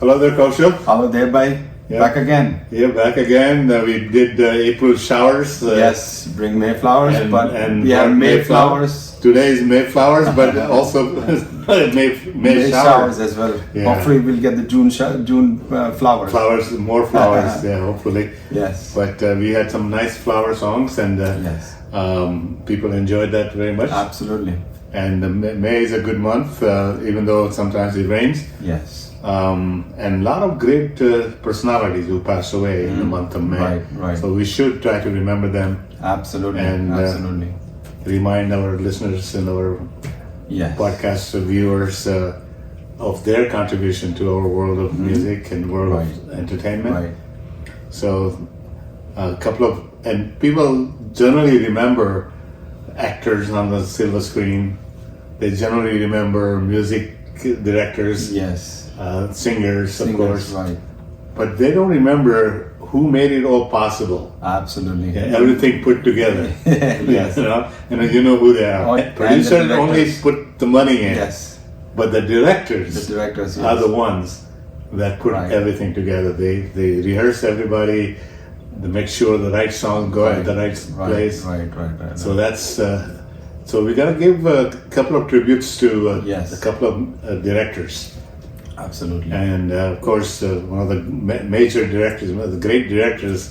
Hello there, Kaushal. Hello there, bhai. Yeah. Back again. Yeah, back again. We did April showers. Yes, bring Mayflowers, and we have Mayflowers. Today is Mayflowers, but also May showers as well. Yeah. Hopefully, we'll get the June flowers. More flowers. Yeah, hopefully. Yes. But we had some nice flower songs, and Yes. People enjoyed that very much. Absolutely. And May is a good month, even though sometimes it rains. Yes. And a lot of great personalities who passed away in the month of May. Right, right. So we should try to remember them Absolutely. and Absolutely. remind our listeners and our Yes. podcast viewers of their contribution to our world of music and world of entertainment. Right. So a couple of, and people generally remember actors on the silver screen. They generally remember music directors, Yes. singers, of course, right. but they don't remember who made it all possible. Absolutely. Everything put together. Yes. You know who they are. Oh, and the Producers only directors. put the money in, Yes. but the directors, The directors, are yes. the ones that put Right. everything together. They rehearse everybody, they make sure the right song go at the right place. Right. So that's so we gotta give a couple of tributes to Yes. a couple of directors. Absolutely. And of course, one of the major directors, one of the great directors,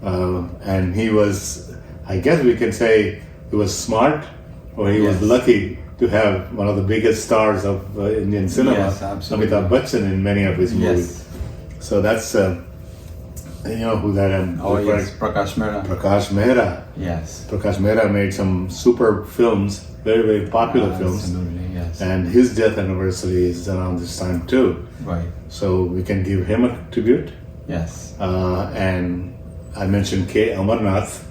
and he was, I guess we can say, he was smart, or he was Yes. lucky to have one of the biggest stars of Indian cinema, Yes, absolutely. Amitabh Bachchan, in many of his movies. Yes. So that's, you know who that I'm Oh referring- yes, Prakash Mehra. Prakash Mehra. Yes. Prakash Mehra made some superb films, very, very popular films. Absolutely, yes. And his death anniversary is around this time too. Right. So we can give him a tribute. Yes. And I mentioned K. Amarnath,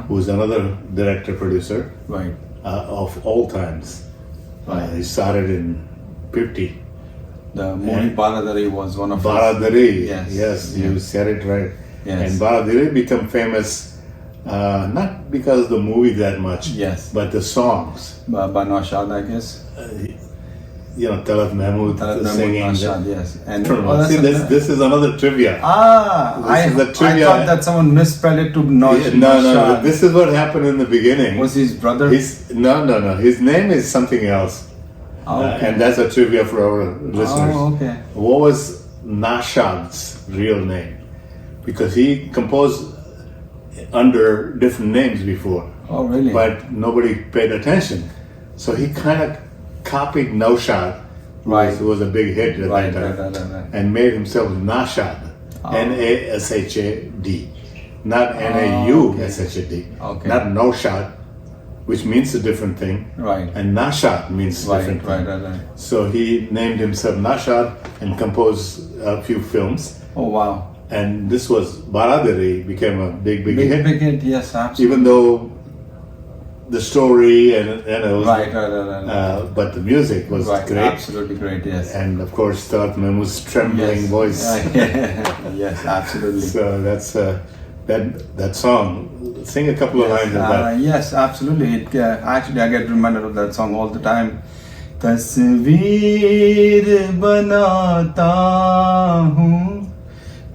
who's another director producer Right. of all times. Right. He started in 50. The movie Baradari was one of his- Baradari. Yes. Yes, you Yes. said it right. Yes. And Baradari became famous not because of the movie that much, Yes. but the songs. By Naushad, I guess. You know, Talat Mahmood Talat Mahmood singing. Naushad, yes. And See, this is another trivia. I is the trivia. thought that someone misspelled it to Naushad. No. This is what happened in the beginning. Was his brother? No. His name is something else. Okay. And that's a trivia for our listeners. Oh, okay. What was Nashad's real name? Because he composed under different names before, Oh, really? but nobody paid attention. So he kind of copied Naushad, Right. who was a big hit at Right, that time, right. and made himself Nashad, Nashad, not Naushad, Okay. not Naushad, which means a different thing, Right. and Nashad means different thing. Right. So he named himself Nashad and composed a few films. Oh, wow. And this was Baradari became a big hit, Big hit, yes, absolutely. even though the story and it was, Right. but the music was Right, great. absolutely great, yes. And of course, Talat Mahmood's trembling Yes. voice. Yes, absolutely. So that's that song. Sing a couple of lines of that. Yes, absolutely. It, actually, I get reminded of that song all the time. तस्वीर बनाता हूँ,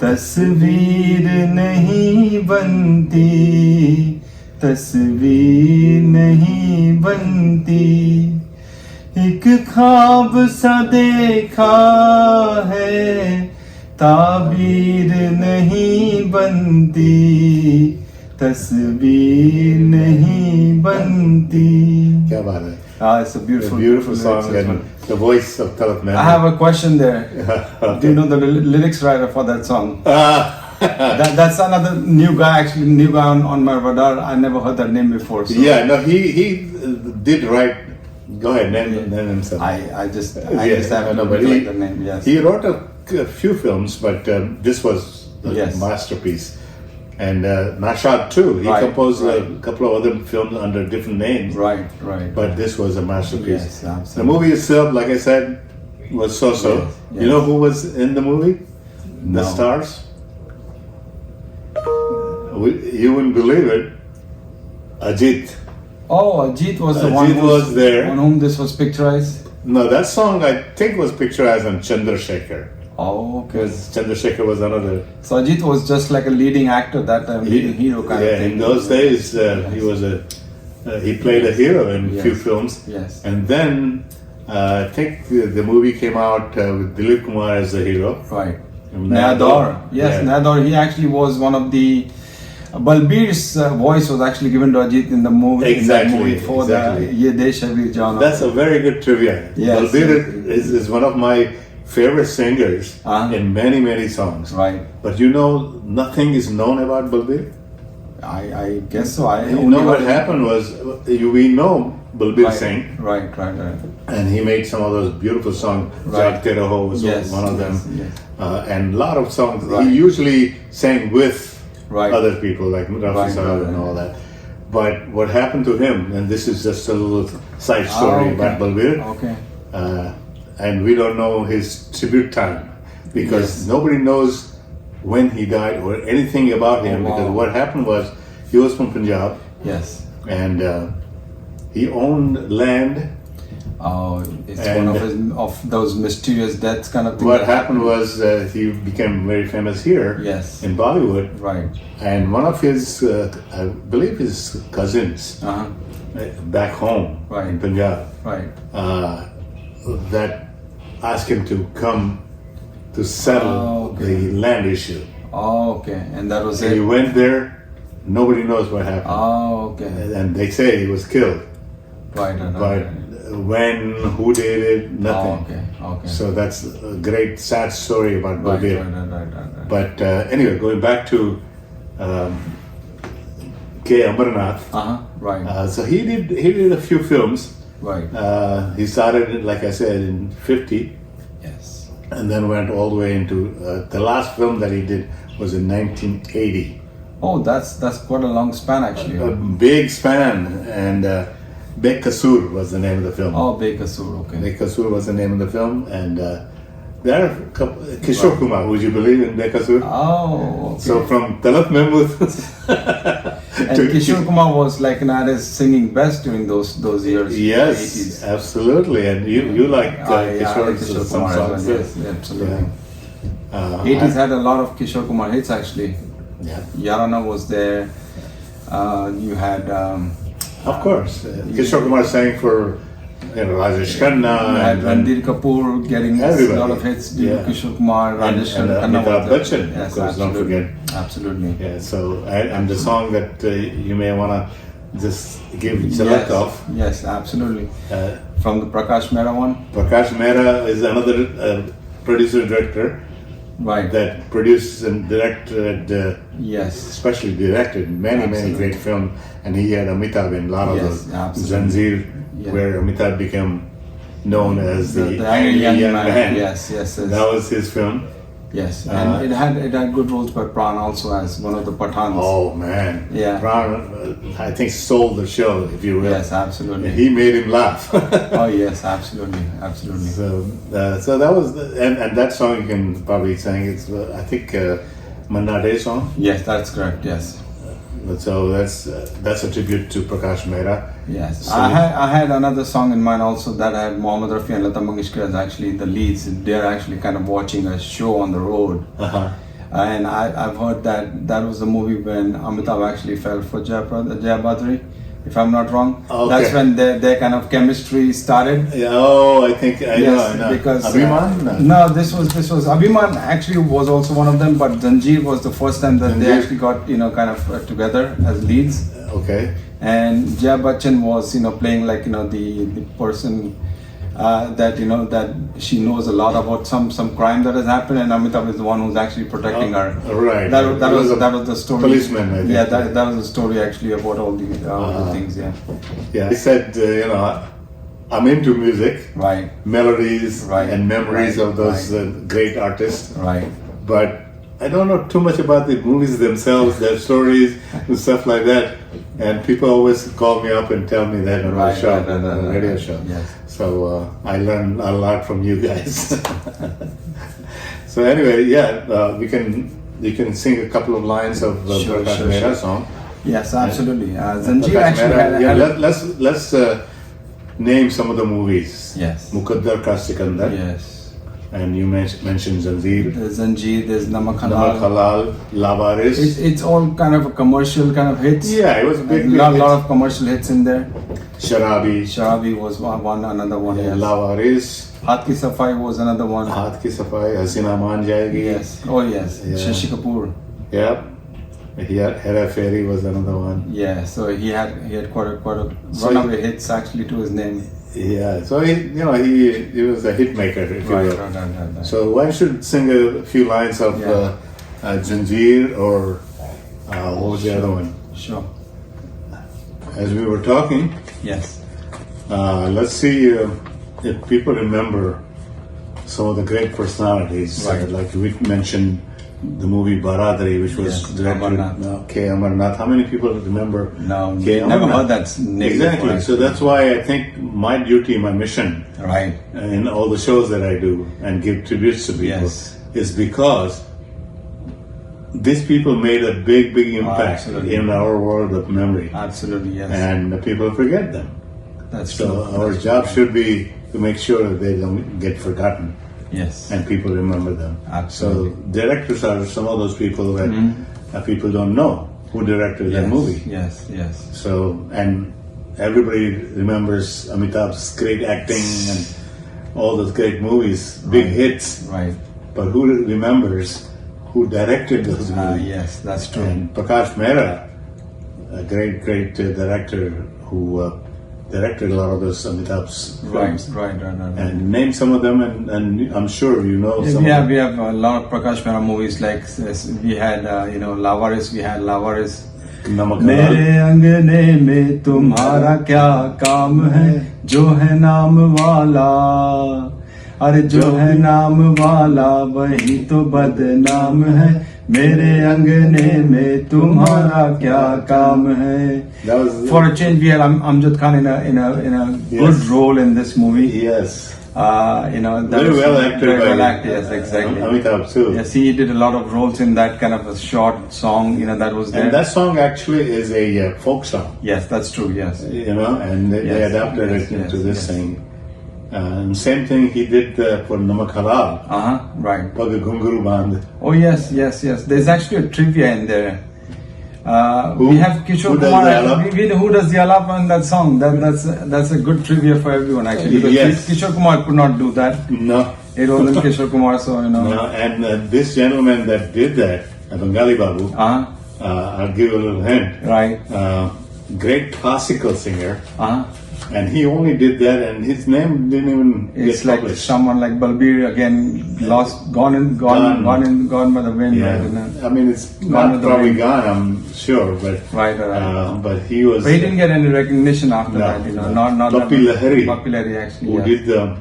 तस्वीर नहीं बनती, तस्वीर नहीं बनती, एक ख्वाब सा देखा है, ताबीर नहीं बनती, तस्वीर नहीं बनती. क्या बात है? It's a beautiful, Beautiful song and the voice of Talat Mahmood. I have a question there. Okay. Do you know the lyrics writer for that song? That's another new guy on my radar. I never heard that name before. So Yeah, no, he did write. Go ahead, name himself. I just have I know, to but recollect the name. Yes. he wrote a few films, but this was a Yes. masterpiece. And Nashad too. He Right, composed right. a couple of other films under different names. Right. But this was a masterpiece. Yes, The absolutely. movie itself, like I said, was so-so. Yes, You know who was in the movie? The No. stars? You wouldn't believe it. Ajit. Oh, Ajit was the one Ajit was there. on whom this was picturized. No, that song I think was picturized on Chandrasekhar. Oh, okay. Because Chandrasekhar was another. So Ajit was just like a leading actor that time, leading hero kind of thing. In those days, he was he played a hero in few films. Yes. And then I think the movie came out with Dilip Kumar as the hero. Right. Nador. Yes, Nador. He actually was one of the. Balbir's voice was actually given to Ajit in the movie. Exactly. In that movie for the Ye Desh Hai Veer Jaan. That's a very good trivia. Yes. Balbir is one of my favorite singers in many songs. Right. But nothing is known about Balbir. I guess so. What happened was, we know Balbir sing. Right. And he made some of those beautiful songs. Jaag Tera Ho was one of them. Yes. And a lot of songs. He usually sang with other people like Rafi Sahab and all that. But what happened to him, and this is just a little side story about Balbir. Okay. And we don't know his tribute time because nobody knows when he died or anything about him. Because what happened was, he was from Punjab. Yes. And he owned land. Oh, it's one of those mysterious deaths kind of thing. What happened was he became very famous here in Bollywood. Right. And one of his, I believe his cousins back home in Punjab, that asked him to come to settle the land issue. Oh, okay. And that was it? He went there, nobody knows what happened. Oh, okay. And they say he was killed. Right. But when, who did it, nothing. Oh, okay. So that's a great sad story about Balbir. Right. But anyway, going back to K. Amarnath. Right. So he did a few films. Right. He started, like I said, in 50. Yes. And then went all the way into the last film that he did was in 1980. Oh, that's quite a long span actually. A big span, and Bekasur was the name of the film. Oh, Bekasur, okay. Bekasur was the name of the film, and there are a couple. Kishore Kumar, would you believe in Bekasur? Oh, okay. So from Talat Mahmood and Kishore Kumar was like an artist singing best during those years. Yes, 80s. Absolutely, and you like Kishore some Kumar songs. Yes, absolutely. 80s had a lot of Kishore Kumar hits actually. Yeah. Yarana was there. You had. Of course, Kishore Kumar sang for Rajesh Khanna and Ranbir Kapoor getting a lot of hits due to Kishore Kumar, Rajesh Khanna, Amitabh Bachchan, yes, of course, don't forget. Absolutely. Yeah, so and the song that you may want to just give Jalak of. Yes, absolutely. From the Prakash Mehra one. Prakash Mehra is another producer director. Right. That produced and directed, especially directed many great films, and he had Amitabh in a lot of those. Zanjeer, where Amitabh became known as the angry young man. Yes. That was his film. Yes, and it had good roles by Pran also as one of the Pathans. Oh man, Pran, I think stole the show, if you will. Yes, absolutely. He made him laugh. Oh yes, absolutely. So that was and that song you can probably sing. It's I think Manna Day song. Yes, that's correct. Yes. So that's a tribute to Prakash Mehra. Yes, so I had another song in mind also that had Mohammed Rafi and Lata Mangeshkar as actually the leads. They're actually kind of watching a show on the road. And I've heard that was the movie when Amitabh actually fell for Jaya Badri, if I'm not wrong. Okay. That's when their kind of chemistry started. Yeah, I think I know. Because Abhiman? No, this was Abhiman actually was also one of them, but Zanjeer was the first time that they actually got kind of together as leads. Okay. And Jaya Bachchan was playing like the person that she knows a lot about some crime that has happened, and Amitabh is the one who's actually protecting her. Right. That was the story. Policeman, I think. Yeah, that was the story actually about all the things. Yeah. Yeah. He said, I'm into music, right? Melodies and memories of those great artists, right? But I don't know too much about the movies themselves, their stories and stuff like that. And people always call me up and tell me that on my show, on the radio show. Yes. So I learn a lot from you guys. So anyway, you can sing a couple of lines of Prakash Mehra song. Yes, absolutely. Zanjeer actually let's name some of the movies. Yes. Muqaddar Ka Sikandar. Yes. and you mentioned Zanjeer. There's Zanjeer, there's Namak Namak Halal. Halal, Lawaris. It's all kind of a commercial kind of hits. Yeah, it was a big lot hit. of commercial hits in there. Sharabi. Sharabi was another one. Yes. Lawaris. Hath Ki Safai was another one. Haath Ki Safai, Hasina Maan Jayegi. Yes. Oh yes. Yeah. Shashi Kapoor. Yep. Hera Fairy was another one. Yeah. So he had quite a runaway hits actually to his name. Yeah. So he was a hit maker, if you will. Right. So one should sing a few lines of Zanjeer or what was the other one? Sure. As we were talking, Yes. let's see if people remember some of the great personalities. Right. Like we mentioned the movie Baradari, which was directed Amarnath. K. Amarnath. How many people remember No, K. never Amarnath? heard that name Exactly. before, So that's why I think my duty, my mission Right. in all the shows that I do and give tributes to people Yes. is because these people made a big impact absolutely. in our world of memory. Absolutely. Yes. And people forget them. That's So true. our job should be to make sure that they don't get forgotten Yes. and people remember them. Absolutely. So directors are some of those people that people don't know who directed that movie. Yes. So, and everybody remembers Amitabh's great acting and all those great movies, big hits. Right. But who remembers who directed those movies? Yes, that's true. And Prakash Mehra, a great director who directed a lot of those Amitabh's films. Right. And name some of them, and I'm sure you know some We of them. have a lot of Prakash Mehra movies like we had Lawaris. We had Lawaris. Namak मेरे Halal. अंगने में तुम्हारा क्या काम है जो है नाम वाला अरे जो है नाम वाला वही तो बदनाम है मेरे अंगने में तुम्हारा क्या काम है. That was For a change, we had Amjad Khan in a good Yes. role in this movie. Yes. That Very was well acted very by well acted, yes, exactly. Amitabh too. Yes, he did a lot of roles in that kind of a short song, that was there. And that song actually is a folk song, Yes, that's true, yes. and they Yes, adapted yes, it into yes, this yes. thing. And same thing he did for Namak Halal, Right. Pag Ghunguru Band. Oh, yes. There's actually a trivia in there. We have Kishore who does Kumar. the alap? Who does the alap on that song? That's a good trivia for everyone, actually. Because Yes. Kishore Kumar could not do that. No. It wasn't Kishore Kumar, so, No, and this gentleman that did that, Bengali Babu, I'll give you a little hint. Right. Great classical singer, Uh-huh. and he only did that, and his name didn't even It's get like published. someone like Balbir again, gone by the wind. Yeah, Right, I mean it's Gone not with the probably wind. gone. I'm sure, but Right. but he was. But he didn't get any recognition after No, that, no. Not Bappi Lahiri, Bappi Lahiri, actually. who yes. did the.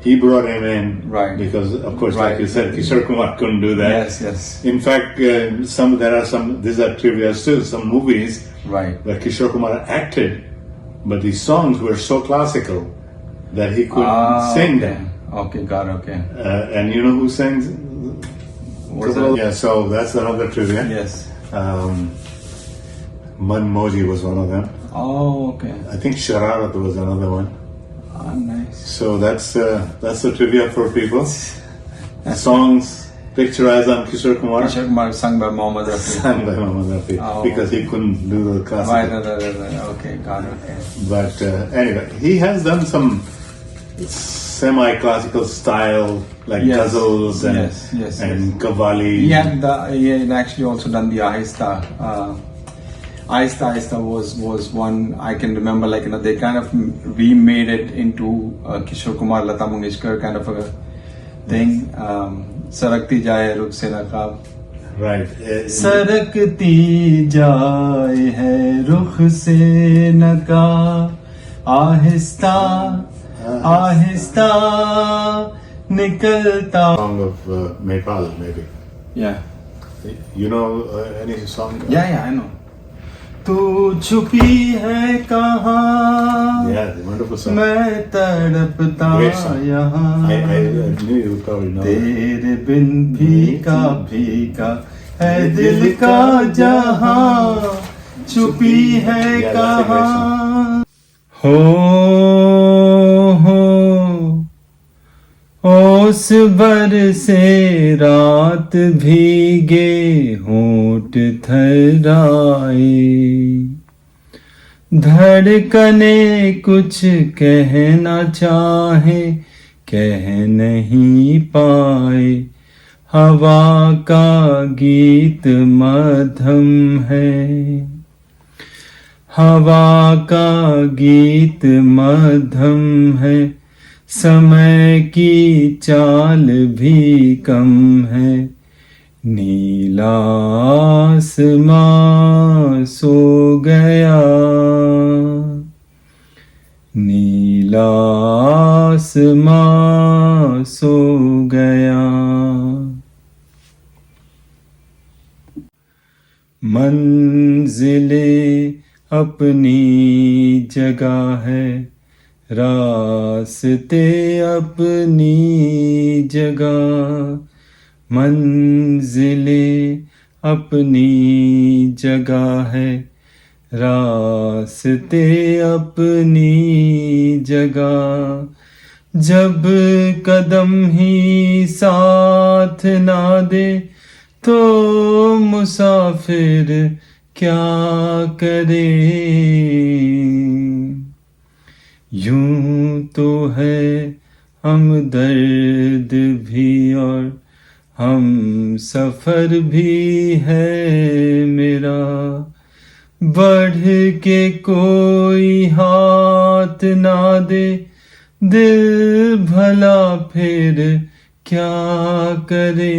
He brought him in, Right. Because of course, Right. like you said, Kishore Kumar couldn't do that. Yes. In fact, these are trivia too. Some movies Right. where Kishore Kumar acted, but the songs were so classical that he couldn't sing them. Okay, got it, okay. And you know who sings? Was that? Yeah, so that's another trivia. Yes. Man Moji was one of them. Oh, okay. I think Shararat was another one. Nice. So that's the trivia for people. Songs picturized on Kishore Kumar, Kishore Kumar sung by Mohammad Rafi. sang by Muhammad Rafi, Oh. because he couldn't do the classical. Right. Okay, got it, okay. But anyway, he has done some semi-classical style, like Yes. ghazals and Yes. qawwali. He had actually also done the Ahista. Ahista was one I can remember, they kind of remade it into Kishore Kumar, Lata Mangeshkar kind of a thing. Sarakti Jaye Rukh Se Naqab. Right. सरकती जाए है रुख से नकाब आहिस्ता आहिस्ता निकलता. Song of Nepal, maybe. Yeah. You know any song? Yeah, I know. तू छुपी है कहाँ Yeah, the wonderful song. मैं तड़पता Great song. I यहाँ knew you would probably know it. तेरे बिन भीगा है दिल का जहां छुपी है Yeah, that's a great कहाँ. हो ओस बरसे रात भीगे होंठ थराए, धड़कने कुछ कहना चाहे कह नहीं पाए, हवा का गीत मध्यम है, हवा का गीत मध्यम है, समय की चाल भी कम है, नीला आसमां सो गया, नीला आसमां सो गया। मंजिले अपनी जगह है, रास्ते अपनी जगह, मंजिले अपनी जगह है, रास्ते अपनी जगह, जब कदम ही साथ ना दे तो मुसाफिर क्या करे। यूं तो है हम दर्द भी और हम सफर भी है मेरा, बढ़ के कोई हाथ ना दे दिल भला फिर क्या करे।